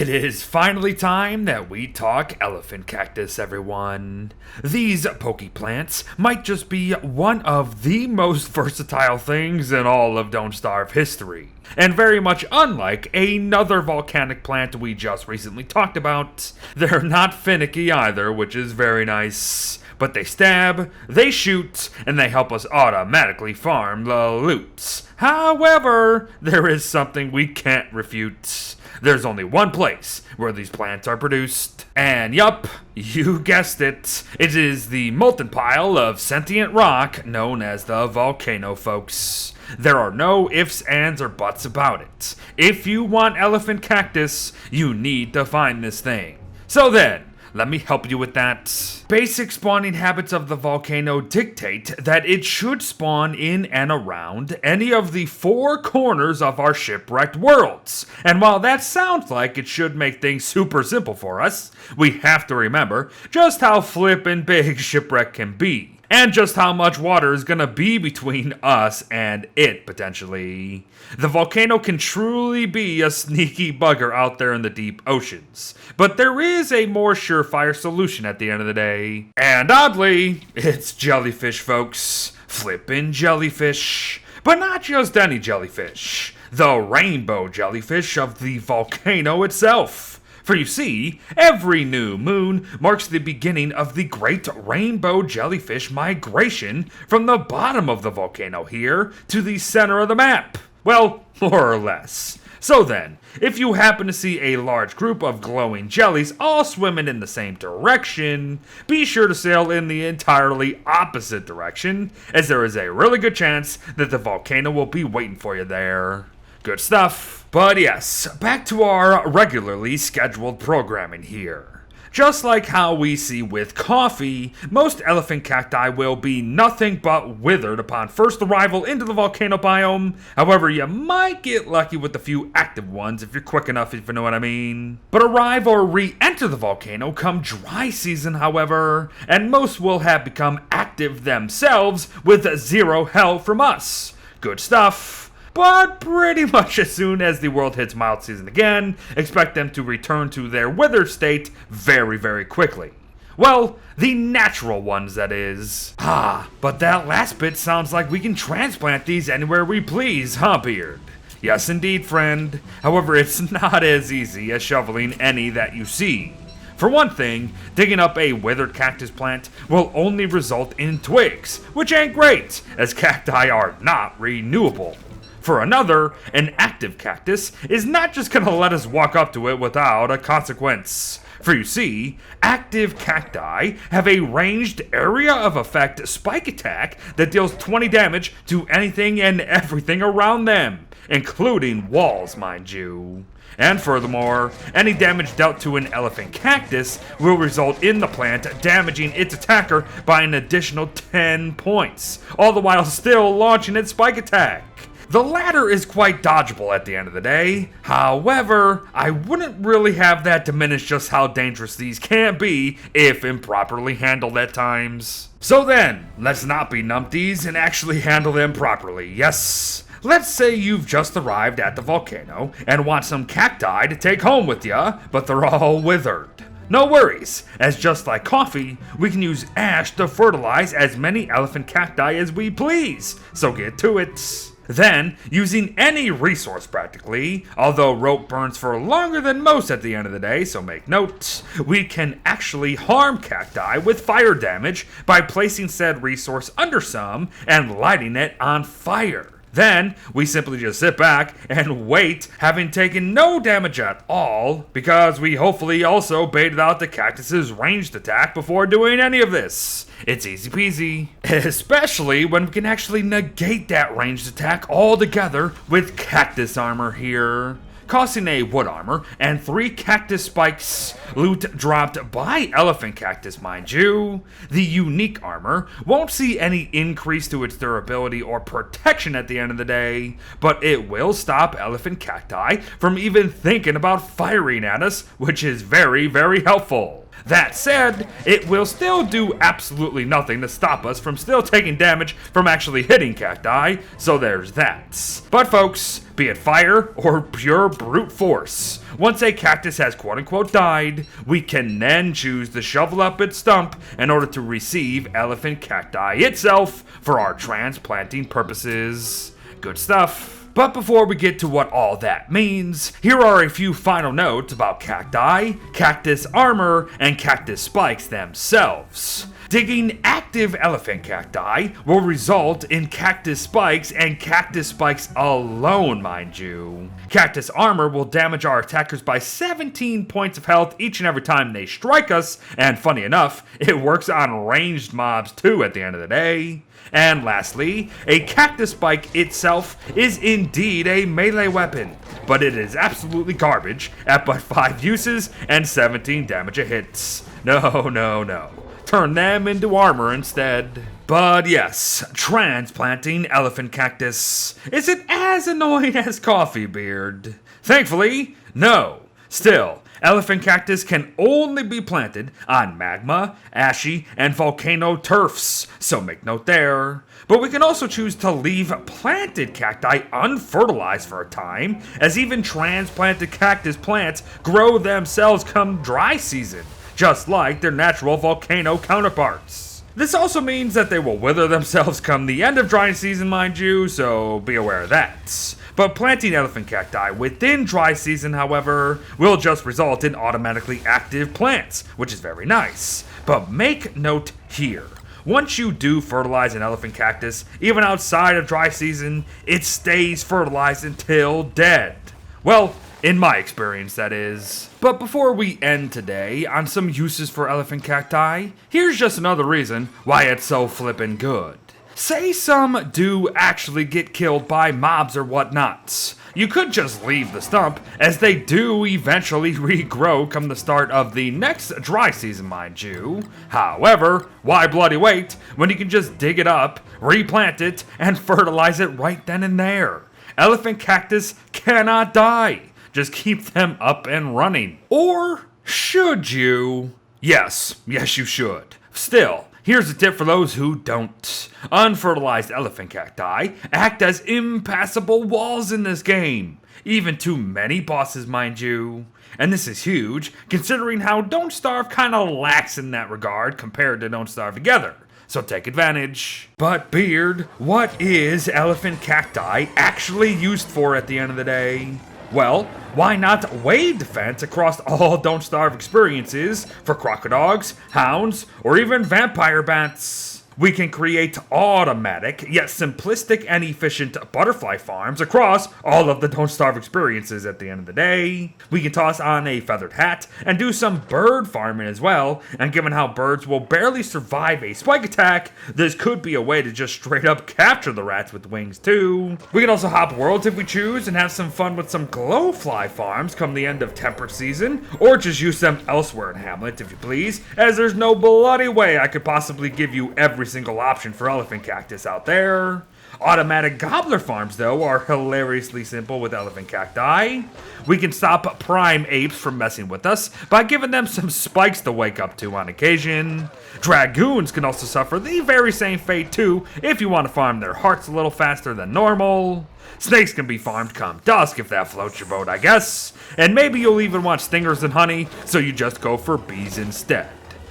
It is finally time that we talk elephant cactus, everyone. These poke plants might just be one of the most versatile things in all of Don't Starve history, and very much unlike another volcanic plant we just recently talked about. They're not finicky either, which is very nice. But they stab, they shoot, and they help us automatically farm the loot. However, there is something we can't refute. There's only one place where these plants are produced. And yup, you guessed it. It is the molten pile of sentient rock known as the volcano, folks. There are no ifs, ands, or buts about it. If you want elephant cactus, you need to find this thing. So then, let me help you with that. Basic spawning habits of the volcano dictate that it should spawn in and around any of the four corners of our shipwrecked worlds. And while that sounds like it should make things super simple for us, we have to remember just how flippin' big shipwreck can be. And just how much water is gonna be between us and it, potentially. The volcano can truly be a sneaky bugger out there in the deep oceans. But there is a more surefire solution at the end of the day. And oddly, it's jellyfish, folks. Flippin' jellyfish. But not just any jellyfish. The rainbow jellyfish of the volcano itself. For you see, every new moon marks the beginning of the great rainbow jellyfish migration from the bottom of the volcano here to the center of the map. Well, more or less. So then, if you happen to see a large group of glowing jellies all swimming in the same direction, be sure to sail in the entirely opposite direction, as there is a really good chance that the volcano will be waiting for you there. Good stuff. But yes, back to our regularly scheduled programming here. Just like how we see with coffee, most elephant cacti will be nothing but withered upon first arrival into the volcano biome. However, you might get lucky with a few active ones if you're quick enough, if you know what I mean. But arrive or re-enter the volcano come dry season, however, and most will have become active themselves with zero help from us. Good stuff. But pretty much as soon as the world hits mild season again, expect them to return to their withered state very, very quickly. Well, the natural ones, that is. But that last bit sounds like we can transplant these anywhere we please, huh, Beard? Yes, indeed, friend. However, it's not as easy as shoveling any that you see. For one thing, digging up a withered cactus plant will only result in twigs, which ain't great, as cacti are not renewable. For another, an active cactus is not just going to let us walk up to it without a consequence. For you see, active cacti have a ranged area of effect spike attack that deals 20 damage to anything and everything around them, including walls, mind you. And furthermore, any damage dealt to an elephant cactus will result in the plant damaging its attacker by an additional 10 points, all the while still launching its spike attack. The latter is quite dodgeable at the end of the day. However, I wouldn't really have that diminish just how dangerous these can be if improperly handled at times. So then, let's not be numpties and actually handle them properly, yes? Let's say you've just arrived at the volcano and want some cacti to take home with ya, but they're all withered. No worries, as just like coffee, we can use ash to fertilize as many elephant cacti as we please, so get to it. Then, using any resource practically, although rope burns for longer than most at the end of the day, so make note, we can actually harm cacti with fire damage by placing said resource under some and lighting it on fire. Then, we simply just sit back and wait, having taken no damage at all, because we hopefully also baited out the cactus's ranged attack before doing any of this. It's easy peasy. Especially when we can actually negate that ranged attack altogether with cactus armor here. Costing a wood armor and 3 cactus spikes, loot dropped by elephant cactus, mind you. The unique armor won't see any increase to its durability or protection at the end of the day, but it will stop elephant cacti from even thinking about firing at us, which is very, very helpful. That said, it will still do absolutely nothing to stop us from still taking damage from actually hitting cacti, so there's that. But folks, be it fire or pure brute force, once a cactus has quote-unquote died, we can then choose to shovel up its stump in order to receive elephant cacti itself for our transplanting purposes. Good stuff. But before we get to what all that means, here are a few final notes about cacti, cactus armor, and cactus spikes themselves. Digging active elephant cacti will result in cactus spikes and cactus spikes alone, mind you. Cactus armor will damage our attackers by 17 points of health each and every time they strike us, and funny enough, it works on ranged mobs too at the end of the day. And lastly, a cactus spike itself is indeed a melee weapon, but it is absolutely garbage at but 5 uses and 17 damage a hit. No. Turn them into armor instead. But yes, transplanting elephant cactus. Is it as annoying as coffee beard? Thankfully, no. Still, elephant cactus can only be planted on magma, ashy, and volcano turfs, so make note there. But we can also choose to leave planted cacti unfertilized for a time, as even transplanted cactus plants grow themselves come dry season, just like their natural volcano counterparts. This also means that they will wither themselves come the end of dry season, mind you, so be aware of that. But planting elephant cacti within dry season, however, will just result in automatically active plants, which is very nice. But make note here, once you do fertilize an elephant cactus, even outside of dry season, it stays fertilized until dead. Well, in my experience, that is. But before we end today on some uses for elephant cacti, here's just another reason why it's so flippin' good. Say some do actually get killed by mobs or whatnots. You could just leave the stump, as they do eventually regrow come the start of the next dry season, mind you. However, why bloody wait when you can just dig it up, replant it, and fertilize it right then and there? Elephant cactus cannot die. Just keep them up and running. Or should you? Yes, you should. Still, here's a tip for those who don't. Unfertilized elephant cacti act as impassable walls in this game, even to many bosses, mind you. And this is huge, considering how Don't Starve kinda lacks in that regard compared to Don't Starve Together. So take advantage. But Beard, what is elephant cacti actually used for at the end of the day? Well, why not wave defense across all Don't Starve experiences for crocodiles, hounds, or even vampire bats? We can create automatic, yet simplistic and efficient butterfly farms across all of the Don't Starve experiences at the end of the day. We can toss on a feathered hat and do some bird farming as well, and given how birds will barely survive a spike attack, this could be a way to just straight up capture the rats with wings too. We can also hop worlds if we choose and have some fun with some glowfly farms come the end of temperate season, or just use them elsewhere in Hamlet if you please, as there's no bloody way I could possibly give you every single option for elephant cactus out there. Automatic gobbler farms, though, are hilariously simple with elephant cacti. We can stop prime apes from messing with us by giving them some spikes to wake up to on occasion. Dragoons can also suffer the very same fate too if you want to farm their hearts a little faster than normal. Snakes can be farmed come dusk if that floats your boat, I guess. And maybe you'll even want stingers and honey, so you just go for bees instead.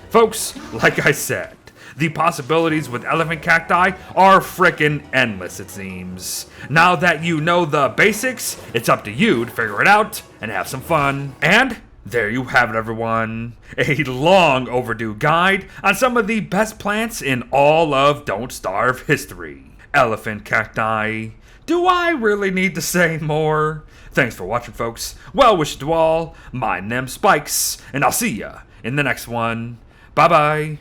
Folks, like I said, the possibilities with elephant cacti are frickin' endless, it seems. Now that you know the basics, it's up to you to figure it out and have some fun. And there you have it, everyone. A long overdue guide on some of the best plants in all of Don't Starve history. Elephant cacti. Do I really need to say more? Thanks for watching, folks. Well wishes to all. Mind them spikes. And I'll see ya in the next one. Bye-bye.